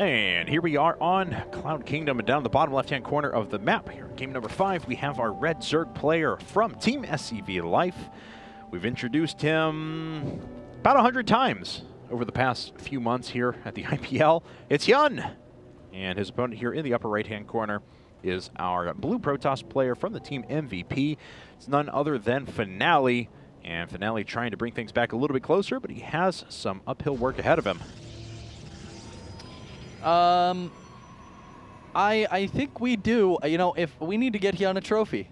And here we are on Cloud Kingdom, and down in the bottom left-hand corner of the map here, game number 5, we have our red Zerg player from Team SCV Life. We've introduced him about 100 times over the past few months here at the IPL. It's HyuN, and his opponent here in the upper right-hand corner is our blue Protoss player from the Team MVP. It's none other than Finale, and Finale trying to bring things back a little bit closer, but he has some uphill work ahead of him. I think we do. You know, if we need to get HyuN a trophy.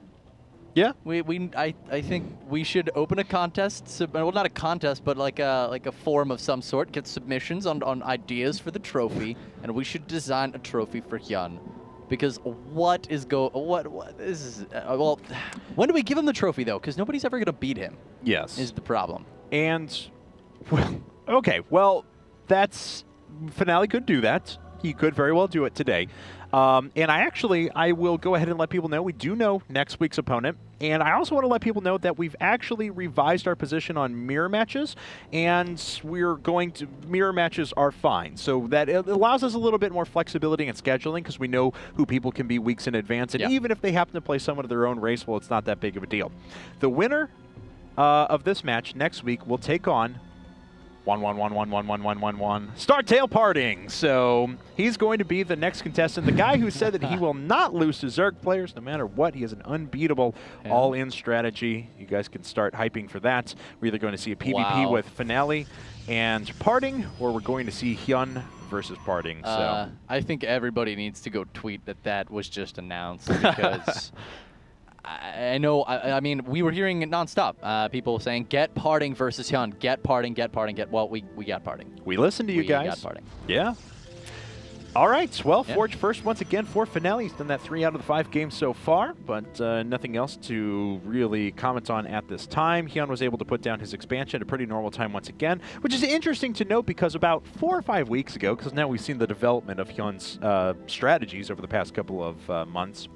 Yeah. I think we should open a contest. Well, not a contest, but like a forum of some sort. Get submissions on ideas for the trophy, and we should design a trophy for HyuN. Because what is well, when do we give him the trophy though? Because nobody's ever gonna beat him. Yes. Is the problem. And well, okay, well, that's Finale could do that. He could very well do it today. And I will go ahead and let people know we do know next week's opponent. And I also want to let people know that we've actually revised our position on mirror matches, and mirror matches are fine. So that it allows us a little bit more flexibility in scheduling because we know who people can be weeks in advance. And even if they happen to play someone of their own race, well, it's not that big of a deal. The winner of this match next week will take on 1-1-1-1-1-1-1-1-1 Star Tail Parting. So he's going to be the next contestant. The guy who said that he will not lose to Zerg players no matter what. He has an unbeatable all-in strategy. You guys can start hyping for that. We're either going to see a PvP with Finale and Parting, or we're going to see HyuN versus Parting. So I think everybody needs to go tweet that was just announced because I know, I mean, we were hearing it nonstop. People saying, get Parting versus HyuN. Get Parting, get Parting, get... Well, we got Parting. We listened to you guys. We got Parting. Yeah. All right. Well, Forge first once again for Finale. He's done that 3 out of the 5 games so far, but nothing else to really comment on at this time. HyuN was able to put down his expansion at a pretty normal time once again, which is interesting to note because about 4 or 5 weeks ago, because now we've seen the development of HyuN's strategies over the past couple of months,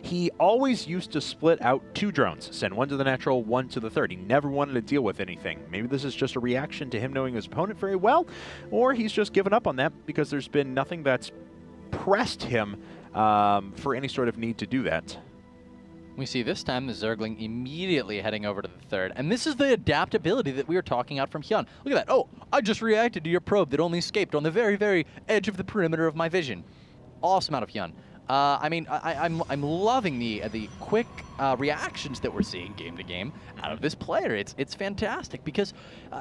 he always used to split out 2 drones, send 1 to the natural, 1 to the third. He never wanted to deal with anything. Maybe this is just a reaction to him knowing his opponent very well, or he's just given up on that because there's been nothing that's pressed him for any sort of need to do that. We see this time the Zergling immediately heading over to the third, and this is the adaptability that we were talking about from HyuN. Look at that. Oh, I just reacted to your probe that only escaped on the very, very edge of the perimeter of my vision. Awesome out of HyuN. I mean, I'm loving the quick reactions that we're seeing game to game out of this player. It's fantastic because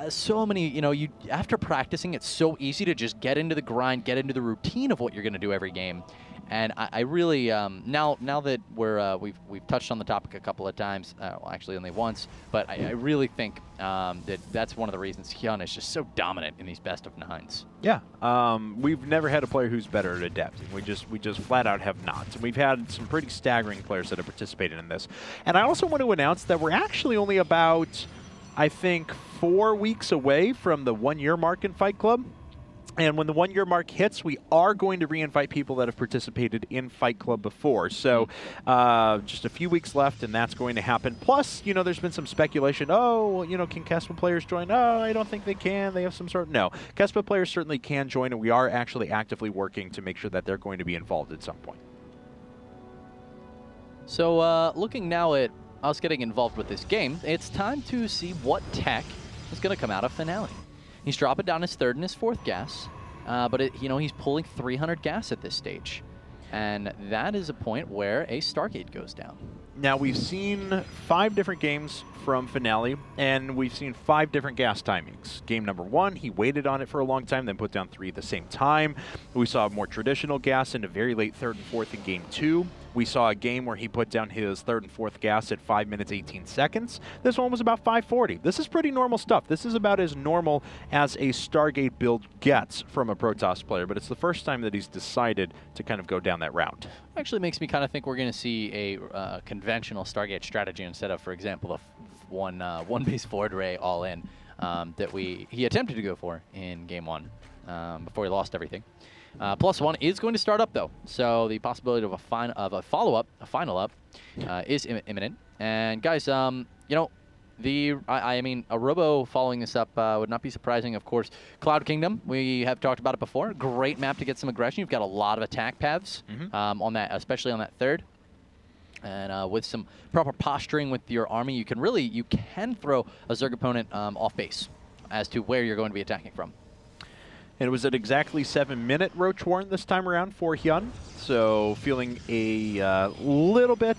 so many, you know, after practicing, it's so easy to just get into the grind, get into the routine of what you're going to do every game. And I really now that we've touched on the topic a couple of times, well, actually only once, but I really think that's one of the reasons HyuN is just so dominant in these best of 9s. Yeah, we've never had a player who's better at adapting. We just flat out have not. And we've had some pretty staggering players that have participated in this. And I also want to announce that we're actually only about, I think, 4 weeks away from the 1-year mark in Fight Club. And when the 1-year mark hits, we are going to re-invite people that have participated in Fight Club before. So just a few weeks left, and that's going to happen. Plus, you know, there's been some speculation. Oh, you know, can Kespa players join? Oh, I don't think they can. They have some sort of... No. Kespa players certainly can join, and we are actually actively working to make sure that they're going to be involved at some point. So looking now at us getting involved with this game, it's time to see what tech is going to come out of Finale. He's dropping down his 3rd and his 4th gas, but you know, he's pulling 300 gas at this stage. And that is a point where a Stargate goes down. Now, we've seen 5 different games from Finale, and we've seen 5 different gas timings. Game number 1, he waited on it for a long time, then put down 3 at the same time. We saw more traditional gas into very late 3rd and 4th in Game 2. We saw a game where he put down his 3rd and 4th gas at 5 minutes, 18 seconds. This one was about 5:40. This is pretty normal stuff. This is about as normal as a Stargate build gets from a Protoss player, but it's the first time that he's decided to kind of go down that route. Actually makes me kind of think we're going to see a conventional Stargate strategy instead of, for example, the one base forward array all in that he attempted to go for in Game 1 before he lost everything. +1 is going to start up though, so the possibility of a follow-up, a final up, is imminent. And guys, you know, I mean, a Robo following this up would not be surprising, of course. Cloud Kingdom, we have talked about it before. Great map to get some aggression. You've got a lot of attack paths on that, especially on that third. And with some proper posturing with your army, you can throw a Zerg opponent off base as to where you're going to be attacking from. And it was at exactly 7-minute Roach Warren this time around for HyuN. So feeling a little bit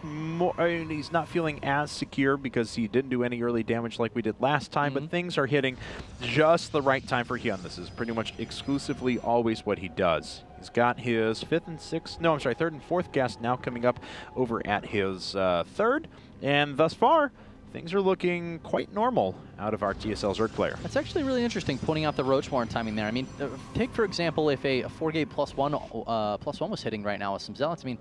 more, I mean, he's not feeling as secure because he didn't do any early damage like we did last time, but things are hitting just the right time for HyuN. This is pretty much exclusively always what he does. He's got his third and fourth gas now coming up over at his third, and thus far, things are looking quite normal out of our TSL Zerg player. That's actually really interesting, pointing out the Roach Warren timing there. I mean, take, for example, if a 4-gate +1 was hitting right now with some Zealots, I mean,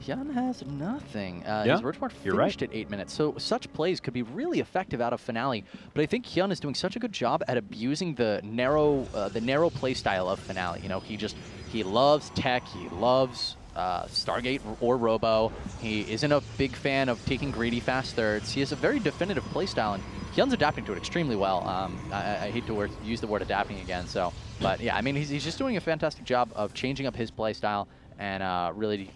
HyuN has nothing. His Roach Warren finished at 8 minutes, so such plays could be really effective out of Finale, but I think HyuN is doing such a good job at abusing the narrow play style of Finale. You know, he loves tech, he loves Stargate or Robo. He isn't a big fan of taking greedy fast thirds. He has a very definitive playstyle, and HyuN's adapting to it extremely well. I hate to use the word adapting again, but yeah, I mean, he's just doing a fantastic job of changing up his playstyle and really,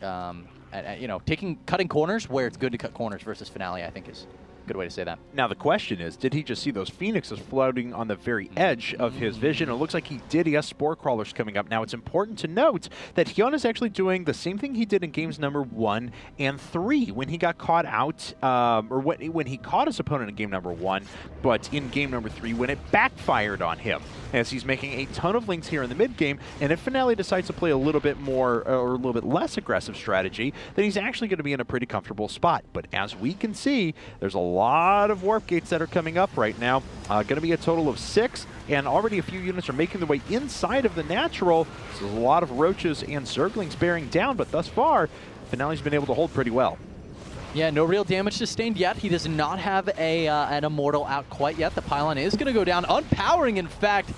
you know, cutting corners where it's good to cut corners versus Finale, I think is good way to say that. Now the question is, did he just see those phoenixes floating on the very edge of his vision? It looks like he did. He has spore crawlers coming up. Now it's important to note that HyuN is actually doing the same thing he did in games number 1 and 3 when he got caught out, or when he caught his opponent in game number 1, but in game number 3 when it backfired on him, as he's making a ton of links here in the mid game. And if Finale decides to play a little bit more or a little bit less aggressive strategy, then he's actually going to be in a pretty comfortable spot. But as we can see, there's a lot of warp gates that are coming up right now. Going to be a total of 6, and already a few units are making their way inside of the natural. So there's a lot of roaches and zerglings bearing down, but thus far, Finale's been able to hold pretty well. Yeah, no real damage sustained yet. He does not have an Immortal out quite yet. The pylon is going to go down, unpowering, in fact.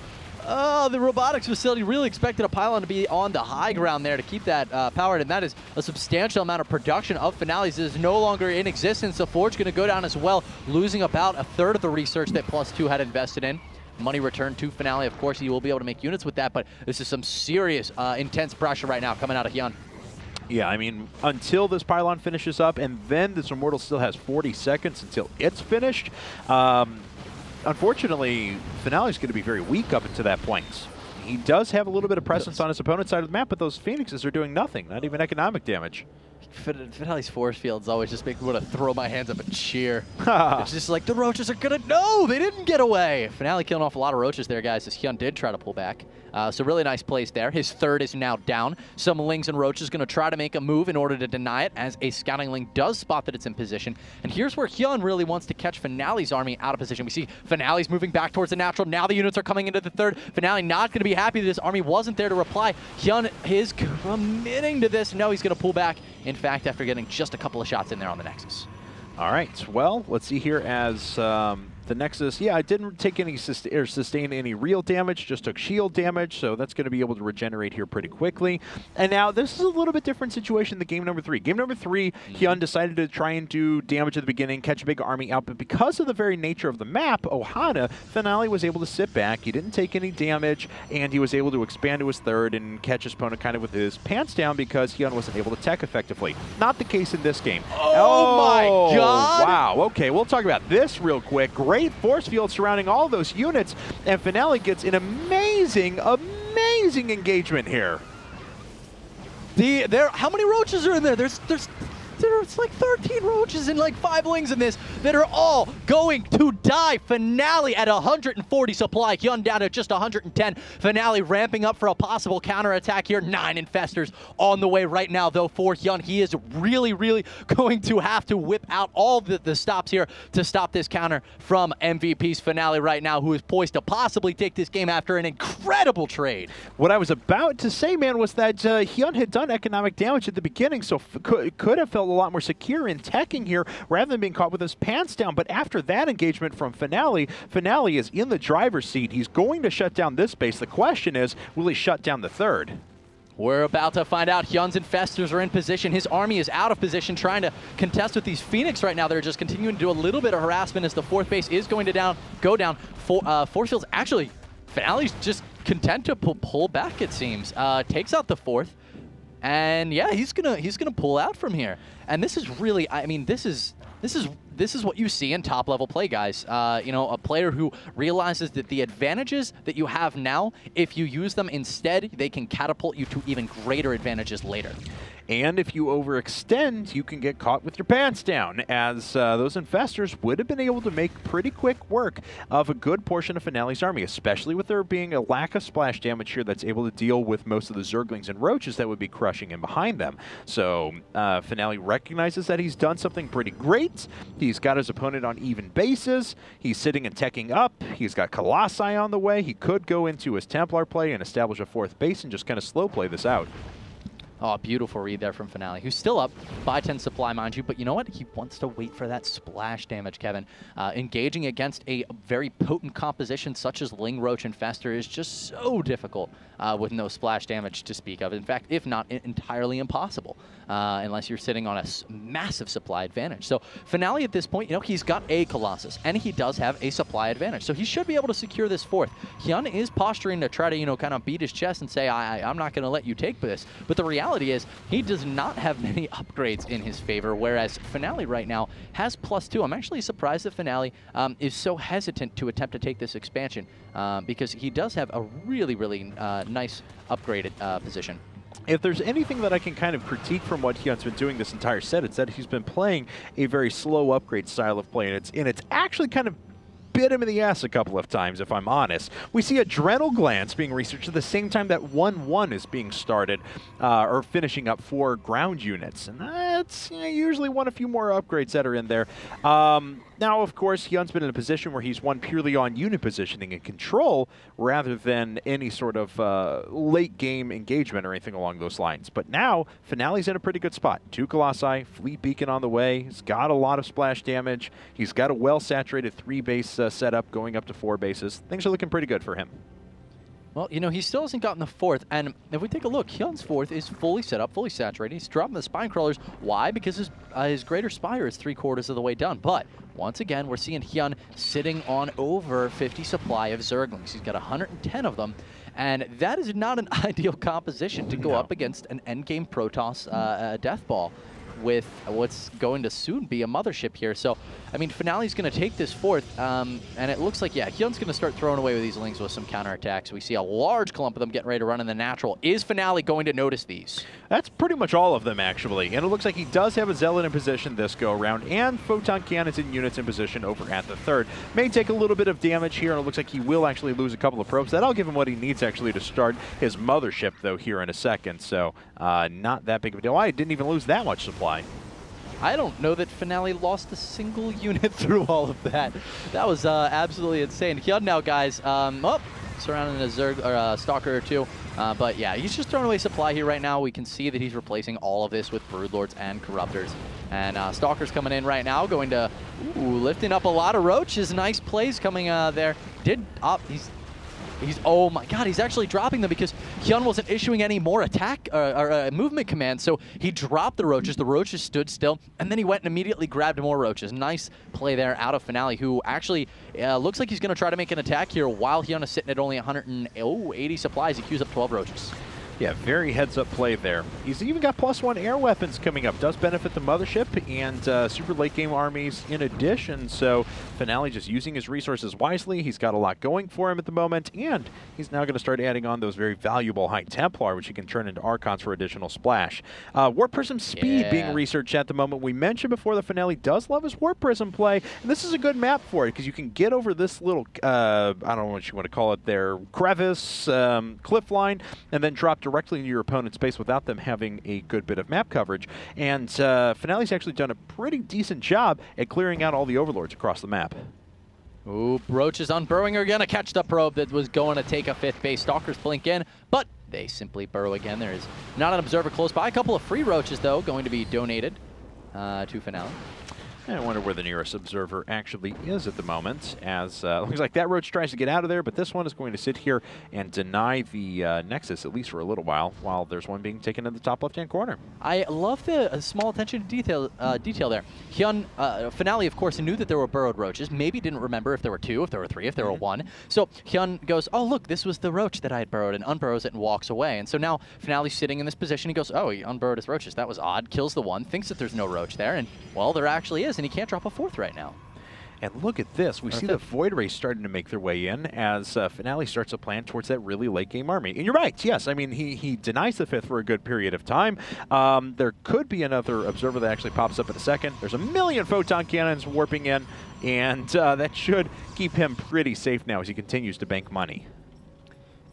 Oh, the robotics facility really expected a pylon to be on the high ground there to keep that powered, and that is a substantial amount of production of Finales that is no longer in existence. So Forge going to go down as well, losing about a third of the research that +2 had invested in. Money returned to Finale. Of course, he will be able to make units with that, but this is some serious, intense pressure right now coming out of HyuN. Yeah, I mean, until this pylon finishes up, and then this Immortal still has 40 seconds until it's finished. Unfortunately, Finale's going to be very weak up until that point. He does have a little bit of presence on his opponent's side of the map, but those Phoenixes are doing nothing, not even economic damage. Finale's force fields always just make me want to throw my hands up and cheer. It's just like, the roaches are going to... No, they didn't get away! Finale killing off a lot of roaches there, guys, as HyuN did try to pull back. So really nice place there. His third is now down. Some Lings and Roaches going to try to make a move in order to deny it, as a Scouting Ling does spot that it's in position. And here's where HyuN really wants to catch Finale's army out of position. We see Finale's moving back towards the natural. Now the units are coming into the third. Finale not going to be happy that his army wasn't there to reply. HyuN is committing to this. No, he's going to pull back, in fact, after getting just a couple of shots in there on the Nexus. All right, well, let's see here as the Nexus, yeah, I didn't take any sustain any real damage, just took shield damage, so that's going to be able to regenerate here pretty quickly. And now this is a little bit different situation than game number 3. Game number 3, HyuN decided to try and do damage at the beginning, catch a big army out, but because of the very nature of the map, Ohana, Finale was able to sit back, he didn't take any damage, and he was able to expand to his third and catch his opponent kind of with his pants down because HyuN wasn't able to tech effectively. Not the case in this game. Oh my god! Wow, okay, we'll talk about this real quick. Great force field surrounding all those units, and Finale gets an amazing engagement here. How many roaches are in there? There's like 13 roaches and like 5 Lings in this that are all going to die. Finale at 140 supply. HyuN down to just 110. Finale ramping up for a possible counterattack here. 9 Infestors on the way right now, though, for HyuN. He is really going to have to whip out all the stops here to stop this counter from MVP's Finale right now, who is poised to possibly take this game after an incredible trade. What I was about to say, man, was that HyuN had done economic damage at the beginning, so could have felt a lot more secure in teching here rather than being caught with his pants down. But after that engagement from Finale is in the driver's seat. He's going to shut down this base. The question is, will he shut down the third? We're about to find out. HyuN's Infestors are in position. His army is out of position, trying to contest with these Phoenix right now. They're just continuing to do a little bit of harassment as the 4th base is going to go down. Force Field's actually, Finale's just content to pull back, it seems. Takes out the 4th. And yeah, he's gonna pull out from here. And this is really, I mean, this is what you see in top-level play, guys. You know, a player who realizes that the advantages that you have now, if you use them instead, they can catapult you to even greater advantages later. And if you overextend, you can get caught with your pants down, as those Infestors would have been able to make pretty quick work of a good portion of Finale's army, especially with there being a lack of splash damage here that's able to deal with most of the Zerglings and Roaches that would be crushing in behind them. So Finale recognizes that he's done something pretty great. He's got his opponent on even bases. He's sitting and teching up. He's got Colossi on the way. He could go into his Templar play and establish a 4th base and just kind of slow play this out. Oh, beautiful read there from Finale, who's still up by 10 supply, mind you, but you know what? He wants to wait for that splash damage, Kevin. Engaging against a very potent composition such as Ling Roach Infestor is just so difficult with no splash damage to speak of. In fact, if not entirely impossible, unless you're sitting on a massive supply advantage. So Finale at this point, you know, he's got a Colossus, and he does have a supply advantage. So he should be able to secure this 4th. HyuN is posturing to try to, you know, kind of beat his chest and say, I'm not going to let you take this. But the reality is he does not have many upgrades in his favor, whereas Finale right now has +2. I'm actually surprised that Finale is so hesitant to attempt to take this expansion because he does have a really, really nice upgraded position. If there's anything that I can kind of critique from what HyuN's been doing this entire set, it's that he's been playing a very slow upgrade style of play, and it's actually kind of bit him in the ass a couple of times, if I'm honest. We see Adrenal Glands being researched at the same time that 1-1 is being started, or finishing up for ground units. And that's usually a few more upgrades that are in there. Now, of course, HyuN's been in a position where he's won purely on unit positioning and control rather than any sort of late-game engagement or anything along those lines. But now, Finale's in a pretty good spot. 2 Colossi, Fleet Beacon on the way. He's got a lot of splash damage. He's got a well-saturated 3-base setup going up to 4 bases. Things are looking pretty good for him. Well, you know, he still hasn't gotten the 4th, and if we take a look, HyuN's 4th is fully set up, fully saturated. He's dropping the Spine Crawlers. Why? Because his Greater Spire is 3/4 of the way done. But once again, we're seeing HyuN sitting on over 50 supply of Zerglings. He's got 110 of them, and that is not an ideal composition to go up against an endgame Protoss Death Ball with what's going to soon be a mothership here. So, I mean, Finale's going to take this 4th, and it looks like, yeah, HyuN's going to start throwing away with these Lings with some counterattacks. We see a large clump of them getting ready to run in the natural. Is Finale going to notice these? That's pretty much all of them, actually. And it looks like he does have a Zealot in position this go-around, and Photon Cannons and units in position over at the 3rd. May take a little bit of damage here, and it looks like he will actually lose a couple of probes. That'll give him what he needs, actually, to start his mothership, though, here in a second. So, not that big of a deal. I didn't even lose that much supply. I don't know that Finale lost a single unit through all of that. That was absolutely insane. HyuN now, guys, surrounding a Stalker or 2. But yeah, he's just throwing away supply here right now. We can see that he's replacing all of this with Broodlords and Corruptors. And Stalker's coming in right now, going to, lifting up a lot of Roaches. Nice plays coming there. Oh my god, he's actually dropping them because HyuN wasn't issuing any more attack or movement commands, so he dropped the Roaches stood still, and then he went and immediately grabbed more Roaches. Nice play there out of Finale, who actually looks like he's going to try to make an attack here while HyuN is sitting at only 180 supplies. He queues up 12 Roaches. Yeah, very heads-up play there. He's even got +1 air weapons coming up. Does benefit the mothership and super late-game armies in addition. So Finale just using his resources wisely. He's got a lot going for him at the moment, and he's now going to start adding on those very valuable High Templar, which he can turn into Archons for additional splash. Warp Prism speed being researched at the moment. We mentioned before the Finale does love his Warp Prism play, and this is a good map for it because you can get over this little, I don't know what you want to call it there, crevice, cliff line, and then drop directly into your opponent's base without them having a good bit of map coverage. And Finale's actually done a pretty decent job at clearing out all the overlords across the map. Ooh, Roaches unburrowing are going to catch the probe that was going to take a 5th base. Stalkers blink in, but they simply burrow again. There is not an observer close by. A couple of free Roaches, though, going to be donated to Finale. I wonder where the nearest observer actually is at the moment, as looks like that Roach tries to get out of there, but this one is going to sit here and deny the Nexus, at least for a little while there's one being taken in the top left-hand corner. I love the small attention to detail there. HyuN, Finale, of course, knew that there were burrowed Roaches, maybe didn't remember if there were 2, if there were 3, if there were 1. So HyuN goes, oh, look, this was the Roach that I had burrowed, and unburrows it and walks away. And so now Finale's sitting in this position. He goes, oh, he unburrowed his Roaches. That was odd. Kills the 1, thinks that there's no Roach there, and, well, there actually is, and he can't drop a 4th right now. And look at this. We see the Void Rays starting to make their way in as Finale starts to plan towards that really late-game army. And you're right, yes. I mean, he denies the 5th for a good period of time. There could be another observer that actually pops up in a second. There's a million photon cannons warping in, and that should keep him pretty safe now as he continues to bank money.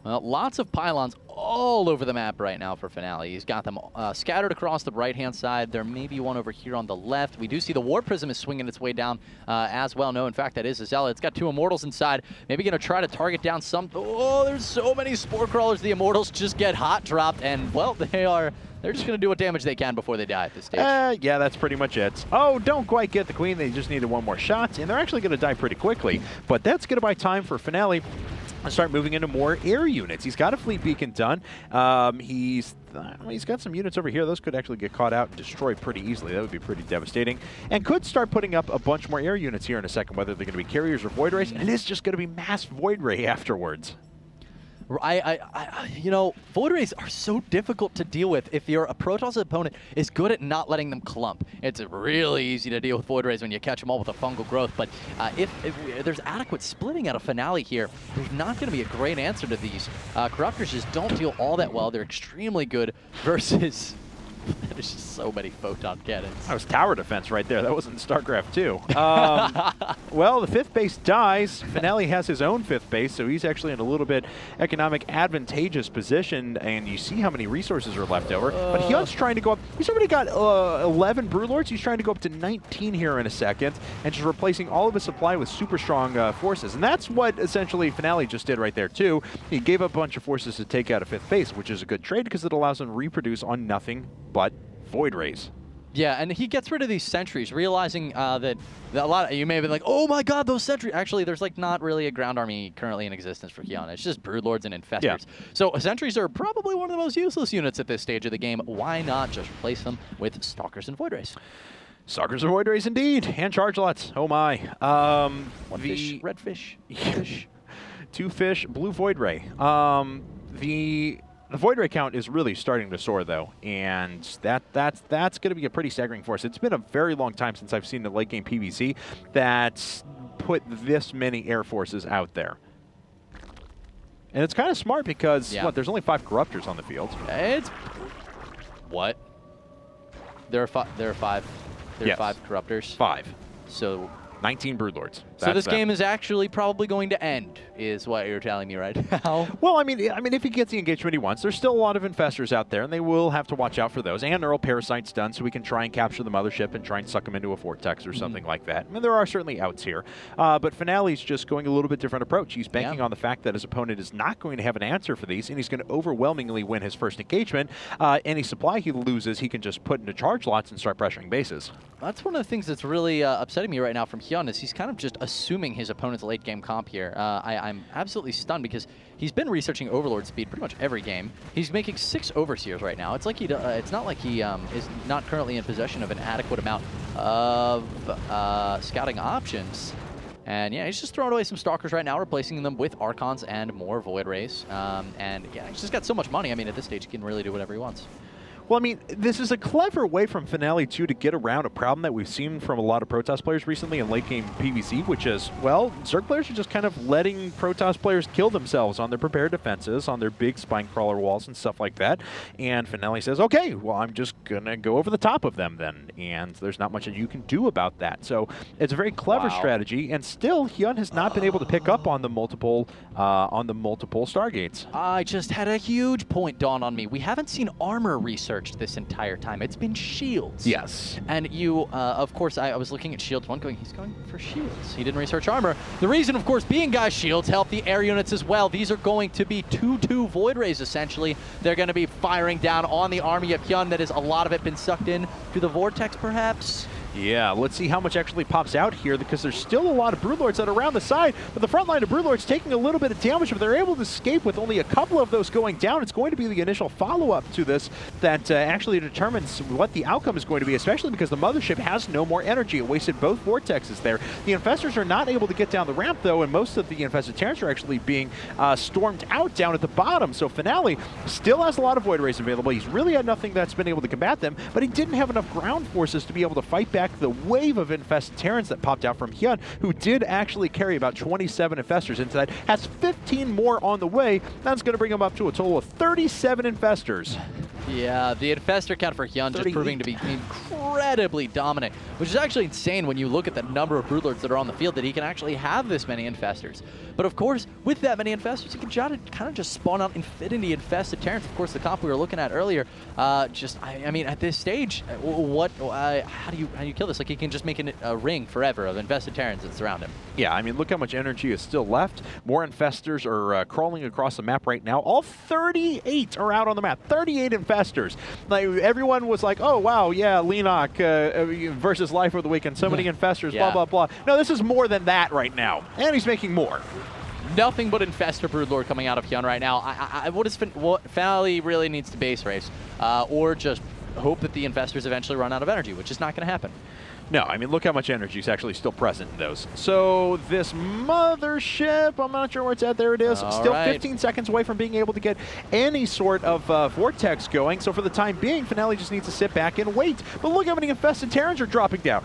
Well, lots of pylons all over the map right now for Finale. He's got them scattered across the right-hand side. There may be one over here on the left. We do see the War Prism is swinging its way down as well. No, in fact, that is a Zealot. It's got 2 Immortals inside. Maybe going to try to target down some. Oh, there's so many Spore Crawlers. The Immortals just get hot dropped, and, well, they're just going to do what damage they can before they die at this stage. Yeah, that's pretty much it. Oh, don't quite get the Queen. They just needed 1 more shot, and they're actually going to die pretty quickly. But that's going to buy time for Finale and start moving into more air units. He's got a fleet beacon done. He's got some units over here. Those could actually get caught out and destroyed pretty easily. That would be pretty devastating. And could start putting up a bunch more air units here in a second, whether they're going to be carriers or Void Rays. And it is just going to be mass Void Ray afterwards. You know, Void Rays are so difficult to deal with if your Protoss opponent is good at not letting them clump. It's really easy to deal with Void Rays when you catch them all with a fungal growth, but if there's adequate splitting out of Finale here, there's not going to be a great answer to these. Corruptors just don't deal all that well. They're extremely good versus... There's just so many photon cannons. That was tower defense right there. That wasn't StarCraft 2. Well, the 5th base dies. Finale has his own 5th base, so he's actually in a little bit economic advantageous position, and you see how many resources are left over. But HyuN's trying to go up. He's already got 11 Broodlords. He's trying to go up to 19 here in a second, and just replacing all of his supply with super strong forces. And that's what essentially Finale just did right there, too. He gave up a bunch of forces to take out a 5th base, which is a good trade because it allows him to reproduce on nothing but Void Rays. Yeah, and he gets rid of these sentries, realizing that a lot of you may have been like, oh my god, those sentries. Actually, there's like not really a ground army currently in existence for HyuN. It's just Broodlords and Infestors. Yeah. So sentries are probably one of the most useless units at this stage of the game. Why not just replace them with Stalkers and Void Rays? Stalkers and Void Rays indeed, and Chargelots. Oh my. One fish, red fish, fish. 2 fish, blue Void Ray. The Void Ray count is really starting to soar, though, and that's going to be a pretty staggering force. It's been a very long time since I've seen the late-game PvC that's put this many air forces out there. And it's kind of smart because, what, there's only 5 Corruptors on the field. It's... What? There are 5 Corruptors? 5. So... 19 Broodlords. So this game is actually probably going to end, is what you're telling me right now. Well, I mean, if he gets the engagement he wants, there's still a lot of Infestors out there, and they will have to watch out for those. And Neural Parasites done, so we can try and capture the mothership and try and suck them into a vortex or something like that. I mean, there are certainly outs here. But Finale's just going a little bit different approach. He's banking on the fact that his opponent is not going to have an answer for these, and he's going to overwhelmingly win his first engagement. Any supply he loses, he can just put into charge lots and start pressuring bases. That's one of the things that's really upsetting me right now from HyuN is he's kind of just assuming his opponent's late game comp here. I'm absolutely stunned because he's been researching Overlord speed pretty much every game. He's making 6 Overseers right now. It's like it's not like he is not currently in possession of an adequate amount of scouting options. And yeah, he's just throwing away some Stalkers right now, replacing them with Archons and more Void Rays. And yeah, he's just got so much money. I mean, at this stage, he can really do whatever he wants. Well, I mean, this is a clever way from Finale 2 to get around a problem that we've seen from a lot of Protoss players recently in late-game PvC, which is, well, Zerg players are just kind of letting Protoss players kill themselves on their prepared defenses, on their big spine crawler walls and stuff like that. And Finale says, okay, well, I'm just going to go over the top of them then. And there's not much that you can do about that. So it's a very clever strategy, and still, HyuN has not been able to pick up on the multiple Stargates. I just had a huge point dawn on me. We haven't seen armor research this entire time. It's been shields. Yes. And you, of course, I was looking at shields 1 going, he's going for shields. He didn't research armor. The reason, of course, being, guys, shields help the air units as well. These are going to be 2/2 Void Rays, essentially. They're going to be firing down on the army of HyuN that is a lot of it been sucked in to the Vortex, perhaps. Yeah, let's see how much actually pops out here, because there's still a lot of Broodlords that are around the side, but the front line of Broodlords taking a little bit of damage, but they're able to escape with only a couple of those going down. It's going to be the initial follow-up to this that actually determines what the outcome is going to be, especially because the Mothership has no more energy. It wasted both Vortexes there. The Infestors are not able to get down the ramp, though, and most of the Infested Terrans are actually being stormed out down at the bottom. So Finale still has a lot of Void Rays available. He's really had nothing that's been able to combat them, but he didn't have enough ground forces to be able to fight back the wave of Infested Terrans that popped out from HyuN, who did actually carry about 27 Infestors into that, has 15 more on the way. That's going to bring him up to a total of 37 Infestors. Yeah, the Infestor count for HyuN just proving to be incredibly dominant, which is actually insane when you look at the number of Broodlords that are on the field, that he can actually have this many Infestors. But of course, with that many Infestors, you can kind of just spawn out Infinity Infested Terrans. Of course, the comp we were looking at earlier, I mean, at this stage, how do you kill this? Like, he can just make a ring forever of Infested Terrans that surround him. Yeah, I mean, look how much energy is still left. More Infestors are crawling across the map right now. All 38 are out on the map. 38 Infestors. Like, everyone was like, oh, wow, yeah, Lenok versus Life of the Week, and so many Infestors, yeah. blah, blah, blah. No, this is more than that right now. And he's making more. Nothing but Infestor Broodlord coming out of HyuN right now. What Finale really needs to base race, or just hope that the Infestors eventually run out of energy, which is not going to happen. No, I mean, look how much energy is actually still present in those. So this Mothership, I'm not sure where it's at. There it is. Still 15 seconds away from being able to get any sort of vortex going. So for the time being, Finale just needs to sit back and wait. But look how many Infested Terrans are dropping down.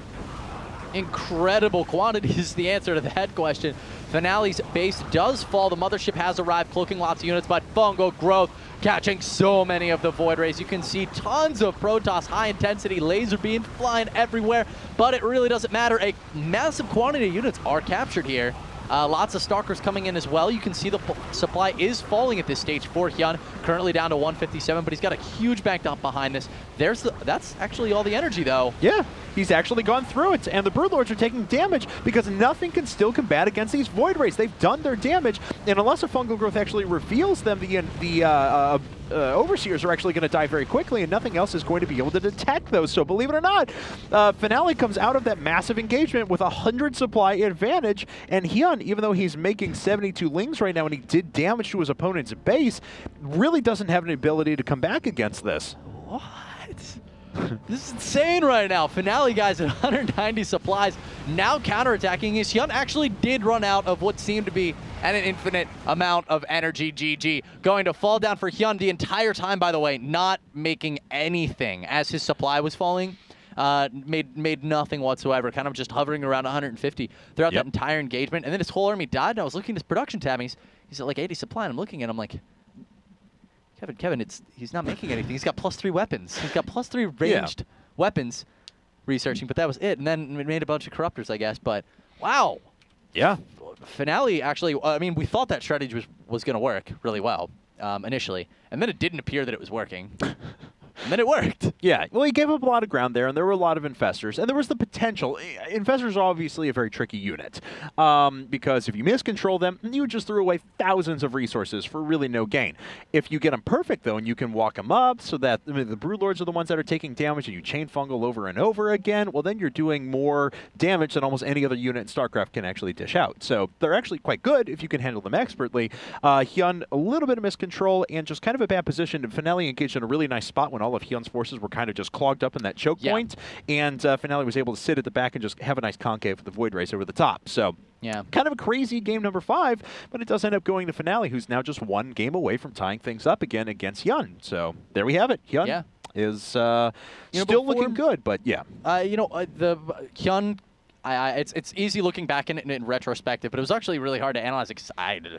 Incredible quantities is the answer to that question. Finale's base does fall. The Mothership has arrived, cloaking lots of units, but fungal growth catching so many of the Void Rays. You can see tons of Protoss, high-intensity laser beams flying everywhere, but it really doesn't matter. A massive quantity of units are captured here. Lots of Stalkers coming in as well. You can see the supply is falling at this stage for HyuN, currently down to 157, but he's got a huge bank up behind this. That's actually all the energy, though. Yeah, he's actually gone through it, and the Broodlords are taking damage because nothing can still combat against these Void Rays. They've done their damage, and unless a fungal growth actually reveals them, the Overseers are actually going to die very quickly, and nothing else is going to be able to detect those. So believe it or not, Finale comes out of that massive engagement with 100 supply advantage, and HyuN, even though he's making 72 lings right now and he did damage to his opponent's base, really doesn't have an ability to come back against this. What? This is insane right now. Finale, guys, at 190 supplies, now counterattacking. HyuN actually did run out of what seemed to be an infinite amount of energy. GG. Going to fall down for HyuN the entire time, by the way, not making anything as his supply was falling. Made nothing whatsoever, kind of just hovering around 150 throughout that entire engagement. And then his whole army died, and I was looking at his production tab, and he's at like 80 supply, and I'm looking at him like, Kevin, he's not making anything. He's got +3 weapons. He's got +3 ranged weapons researching, but that was it. And then it made a bunch of corruptors, I guess. But wow. Yeah. Finale actually, I mean, we thought that strategy was going to work really well initially. And then it didn't appear that it was working. And then it worked. Yeah, well, he gave up a lot of ground there, and there were a lot of Infestors, and there was the potential. Infestors are obviously a very tricky unit, because if you miscontrol them, you just threw away thousands of resources for really no gain. If you get them perfect, though, and you can walk them up so that the Broodlords are the ones that are taking damage, and you chain fungal over and over again, well, then you're doing more damage than almost any other unit in StarCraft can actually dish out. So they're actually quite good if you can handle them expertly. HyuN, a little bit of miscontrol and just kind of a bad position, and Finale engaged in a really nice spot when all of HyuN's forces were kind of just clogged up in that choke point, and Finale was able to sit at the back and just have a nice concave with the Void Race over the top. So kind of a crazy game number 5, but it does end up going to Finale, who's now just one game away from tying things up again against HyuN. So there we have it. HyuN is still looking good, but the HyuN, it's easy looking back in retrospective, but it was actually really hard to analyze.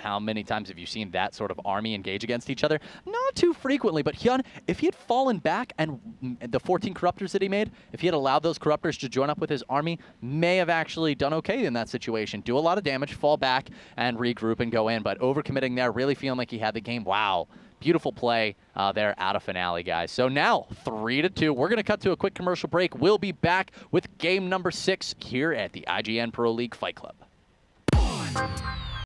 How many times have you seen that sort of army engage against each other? Not too frequently, but HyuN, if he had fallen back and the 14 corruptors that he made, if he had allowed those corruptors to join up with his army, may have actually done okay in that situation. Do a lot of damage, fall back, and regroup and go in, but overcommitting there, really feeling like he had the game. Wow. Beautiful play there out of Finale, guys. So now, 3-2. We're going to cut to a quick commercial break. We'll be back with game number 6 here at the IGN Pro League Fight Club.